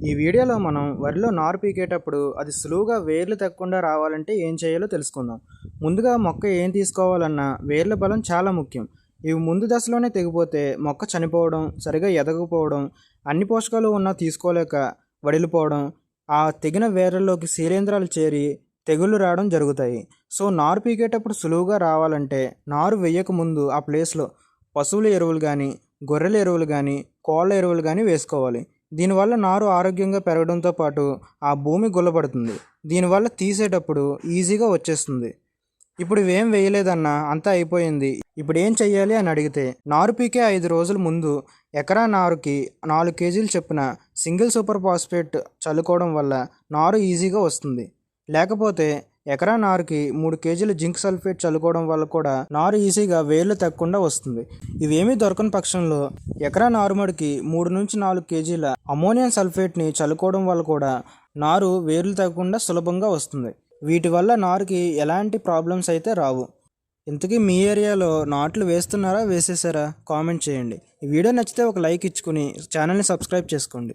ఈ వీడియోలో మనం వరిలో నారు పీకేటప్పుడు అది సులువుగా వేర్లు తగ్గకుండా రావాలంటే ఏం చేయాలో తెలుసుకుందాం. ముందుగా మొక్క ఏం తీసుకోవాలన్నా వేర్ల బలం చాలా ముఖ్యం. ఇవి ముందు దశలోనే తెగిపోతే మొక్క చనిపోవడం, సరిగా ఎదగకపోవడం, అన్ని పోషకాలు ఉన్నా తీసుకోలేక వడిలిపోవడం, ఆ తెగిన వేర్లలోకి శిలీంధ్రాలు చేరి తెగుళ్ళు రావడం జరుగుతాయి. సో నారు పీకేటప్పుడు సులువుగా రావాలంటే నారు వేయక ముందు ఆ ప్లేస్లో పశువుల ఎరువులు కానీ, గొర్రెల ఎరువులు కానీ, కోళ్ళ ఎరువులు కానీ వేసుకోవాలి. దీనివల్ల నారు ఆరోగ్యంగా పెరగడంతో పాటు ఆ భూమి గుల్లబడుతుంది. దీనివల్ల తీసేటప్పుడు ఈజీగా వచ్చేస్తుంది. ఇప్పుడు ఇవేం వేయలేదన్నా అంతా అయిపోయింది, ఇప్పుడు ఏం చెయ్యాలి అని అడిగితే, నారు పీకే 5 రోజుల ముందు ఎకరా నారుకి 4 కేజీలు చొప్పున సింగిల్ సూపర్ ఫాస్ఫేట్ చల్లుకోవడం వల్ల నారు ఈజీగా వస్తుంది. లేకపోతే ఎకరా నారుకి 3 కేజీల జింక్ సల్ఫేట్ చల్లుకోవడం వల్ల కూడా నారు ఈజీగా వేర్లు తగ్గకుండా వస్తుంది. ఇవేమీ దొరకని పక్షంలో ఎకరా నారుమడికి 3 నుంచి 4 కేజీల అమోనియం సల్ఫేట్ని చల్లుకోవడం వల్ల కూడా నారు వేర్లు తగ్గకుండా సులభంగా వస్తుంది. వీటి వల్ల నారుకి ఎలాంటి ప్రాబ్లమ్స్ అయితే రావు. ఇంతకీ మీ ఏరియాలో నాట్లు వేస్తున్నారా, వేసేసారా? కామెంట్ చేయండి. ఈ వీడియో నచ్చితే ఒక లైక్ ఇచ్చుకుని ఛానల్ని సబ్స్క్రైబ్ చేసుకోండి.